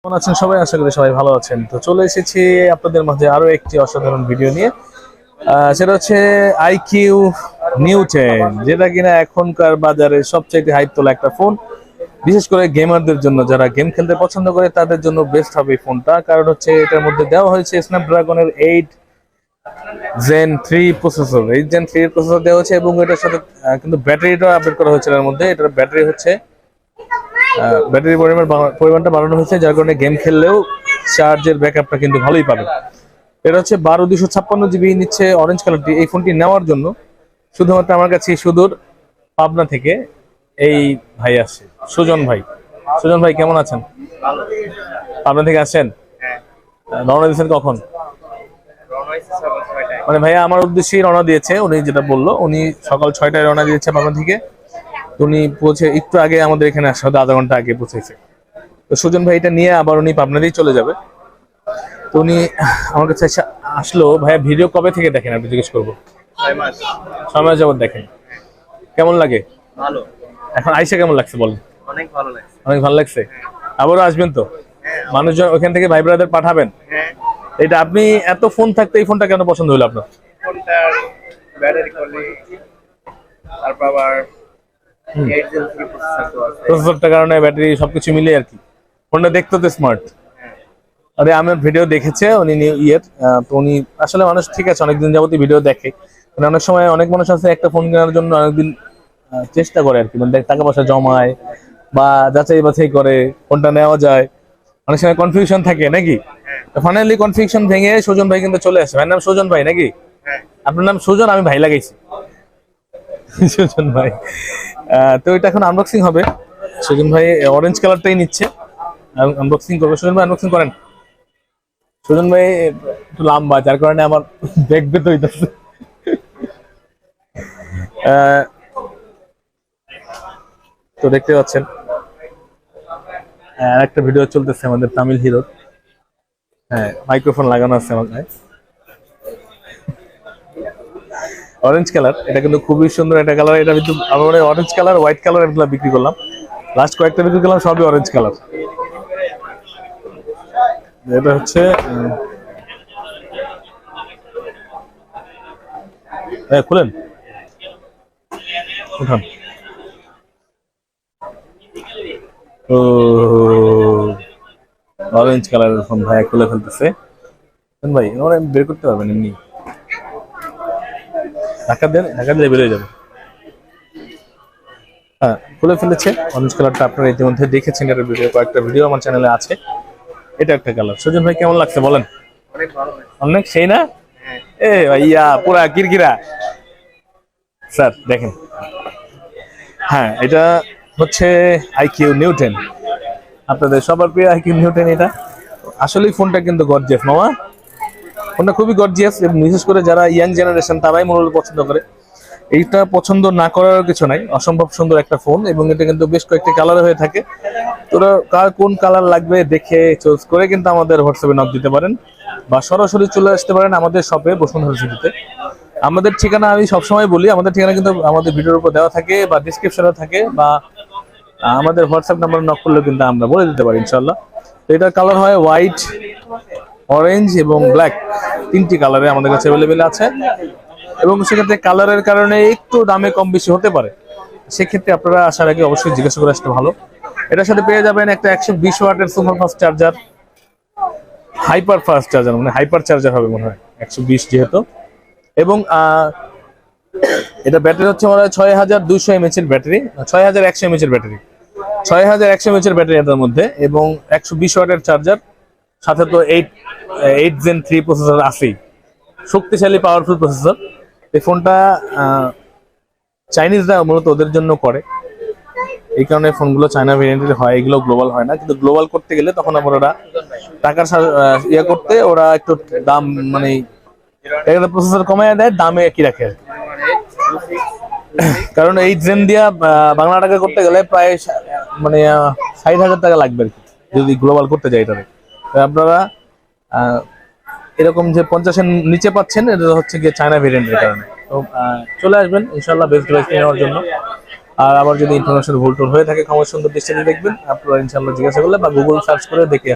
কেমন আছেন সবাই? আশা করি সবাই ভালো আছেন। তো চলে এসেছি আপনাদের মাঝে আরো একটি অসাধারণ ভিডিও নিয়ে। সেটা হচ্ছে আইকিউ নিউ 10, যেটা কিনা এখনকার বাজারে সবচেয়ে হাইপ তোলা একটা ফোন। বিশেষ করে গেমারদের জন্য, যারা গেম খেলতে পছন্দ করে তাদের জন্য বেস্ট হবে এই ফোনটা। কারণ হচ্ছে এটার মধ্যে দেওয়া হয়েছে স্ন্যাপড্রাগনের 8 Gen 3 প্রসেসর। 8 Gen 3 প্রসেসর দেওয়া হয়েছে এবং এটার সাথে কিন্তু ব্যাটারিটা আপডেট করা হয়েছে। এর মধ্যে এটার ব্যাটারি হচ্ছে ব্যাটারি পরিমাণটা বাড়ানো হয়েছে, যার কারণে গেম খেললেও চার্জের ব্যাকআপটা কিন্তু ভালোই পাবে। এটা হচ্ছে 12 256 GB নিচ্ছে অরেঞ্জ কালারটি। এই ফোনটি নেওয়ার জন্য শুধুমাত্র আমার কাছে সুদূর পাবনা থেকে এই ভাই আসছে, সুজন ভাই। সুজন ভাই কেমন আছেন? পাবনা থেকে আসছেন? রওনা দিয়েছেন কখন? মানে ভাইয়া আমার উদ্দেশ্যেই রওনা দিয়েছে। উনি যেটা বললো, উনি সকাল 6টায় রওনা দিয়েছে পাবনা থেকে। উনি পৌঁছে একটু আগে আমাদের এখানে আসা, হয়তো আধা ঘন্টা আগে পৌঁছেছে। তো সুজন ভাই এটা নিয়ে আবার উনি পাবনাতেই চলে যাবে। তো উনি আমার কাছে আসলো। ভাইয়া ভিডিও কবে থেকে দেখেন আপনি জিজ্ঞেস করবো? 6 মাস যাবত দেখেন। কেমন লাগে? ভালো। এখন আইসা কেমন লাগছে বলেন? অনেক ভালো লাগছে। অনেক ভালো লাগছে। আবারও আসবেন তো? মানুষজন ওখান থেকে ভাই ব্রাদার পাঠাবেন? হ্যাঁ। এটা আপনি এত ফোন থাকতে এই ফোনটা কেন পছন্দ হলো আপনার? ফোনটার ব্যাটারি কোয়ালিটি, তারপর আবার 8 Gen 3 প্রসেসর আছে। প্রসেসরটার কারণে ব্যাটারি সবকিছু মিলে আর কি। ফোনটা দেখতে তো স্মার্ট। আরে আমার ভিডিও দেখেছে উনি তো উনি আসলে মানুষ ঠিক আছে, অনেকদিন যাবতীয় ভিডিও দেখে। মানে অনেক সময় অনেক মানুষ আছে একটা ফোন কেনার জন্য অনেকদিন চেষ্টা করে আর কি, মানে টাকা পয়সা জমায় বা যাচাই বাছাই করে ফোনটা নেওয়া যায়। অনেক সময় কনফিউশন থাকে নাকি? ফাইনালি কনফিউশন ভেঙে সুজন ভাই কিন্তু চলে আসে। ভাইয়ের নাম সুজন ভাই নাকি? আপনার নাম সুজন, আমি ভাই লাগাইছি। সুজন ভাই। তো এটা এখন আনবক্সিং হবে। সুজন ভাই অরেঞ্জ কালারটাই নিচ্ছে, আনবক্সিং করবে। সুজন ভাই আনবক্সিং করেন। সুজন ভাই একটু লম্বা, যার কারণে আমার দেখবে তো হইতেছে। তো দেখতে পাচ্ছেন একটা ভিডিও চলতেছে আমাদের তামিল হিরোর। হ্যাঁ, মাইক্রোফোন লাগানো আছে আমার গায়ে। অরেঞ্জ কালার, এটা কিন্তু খুবই সুন্দর একটা কালার। এটা কিন্তু আমরা অরেঞ্জ কালার, হোয়াইট কালার এগুলো বিক্রি করলাম। লাস্ট কয়েকটা বিক্রি করলাম, সবই অরেঞ্জ কালার। এটা হচ্ছে খুলেন, উঠান। ও অরেঞ্জ কালারের ফোন ভাই খুলে ফেলতেছে। ভাই ওরা বের করতে পারবেন এমনি, ঢাকা দিয়ে বেরিয়ে যাবে। হ্যাঁ, খুলে ফেলেছে। অরেঞ্জ কালারটা আপনারা ইতিমধ্যে দেখেছেন, এর ভিডিও, কয়েকটা ভিডিও আমার চ্যানেলে আছে। এটা একটা কালার। সুজন ভাই কেমন লাগছে বলেন? অনেক ভালো লাগছে। অনেক সেই না? এ ভাইয়া পুরা কিরকিরা স্যার, দেখেন। হ্যাঁ, এটা হচ্ছে আইকিউ নিউ 10, আপনাদের সবার প্রিয় আইকিউ নিউ 10। এটা আসলে ফোনটা কিন্তু গর্জিয়াস মামা। ফোনটা খুবই গর্জিয়াস এবং বিশেষ করে যারা ইয়াং জেনারেশন তারাই মূলত পছন্দ করে। এইটা পছন্দ না করার কিছু নাই, অসম্ভব সুন্দর একটা ফোন। এবং এটা কিন্তু বেশ কয়েকটি কালারে হয়ে থাকে। তোরা কার কোন কালার লাগবে দেখে চুজ করে কিন্তু আমাদের হোয়াটসঅ্যাপে নক দিতে পারেন বা সরাসরি চলে আসতে পারেন আমাদের শপে বসুন্ধরা সিটিতে। আমাদের ঠিকানা আমি সবসময় বলি, আমাদের ঠিকানা কিন্তু আমাদের ভিডিওর উপর দেওয়া থাকে বা ডিসক্রিপশনে থাকে, বা আমাদের হোয়াটসঅ্যাপ নাম্বার নক করলে কিন্তু আমরা বলে দিতে পারি ইনশাল্লাহ। তো এটার কালার হয় হোয়াইট, অরেঞ্জ এবং ব্ল্যাক, তিনটি কালারে আমাদের কাছে অ্যাভেলেবেল আছে। এবং সেক্ষেত্রে কালারের কারণে একটু দামে কম বেশি হতে পারে। সেক্ষেত্রে আপনারা আসার আগে অবশ্যই জিজ্ঞাসা করে আসতে ভালো। এটার সাথে পেয়ে যাবেন একটা 120 ওয়াটের super fast charger, hyper fast charger, মানে হাইপার চার্জার হবে মনে হয় 120 যেহেতু। এবং এটা ব্যাটারি হচ্ছে মনে হয় 6200 mAh এর ব্যাটারি, 6100 mAh এর ব্যাটারি, 6100 mAh এর ব্যাটারি এটার মধ্যে, এবং 120 ওয়াটের চার্জার। সাথে তো 8 Gen 3 প্রসেসর আছেই, শক্তিশালী পাওয়ারফুল প্রসেসর। এই ফোনটা চাইনিজরা মূলত ওদের জন্য করে, এই কারণে ফোনগুলো চায়না ভেরিয়েন্টের হয়, এগুলো গ্লোবাল হয় না। কিন্তু গ্লোবাল করতে গেলে তখন আবার ওরা টাকার ইয়ে করতে ওরা একটু দাম, মানে প্রসেসর কমায় দেয়, দামে একই রাখে আর কি। কারণ 8 Gen দিয়া বাংলা টাকা করতে গেলে প্রায় মানে 60,000 টাকা লাগবে আর কি, যদি গ্লোবাল করতে যাই এটারে। আপনারা এরকম যে 50-এর নিচে পাচ্ছেন, এটা হচ্ছে গিয়ে চায়না ভেরিয়েন্টের কারণে। তো চলে আসবেন ইনশাল্লাহ বেস্ট ডিভাইস নেওয়ার জন্য। আর আবার যদি ইনফরমেশন ভুল টুল হয়ে থাকে ক্ষমা সুন্দর দৃষ্টিতে দেখবেন। আপনারা ইনশাল্লাহ জিজ্ঞাসা করলে বা গুগল সার্চ করে দেখে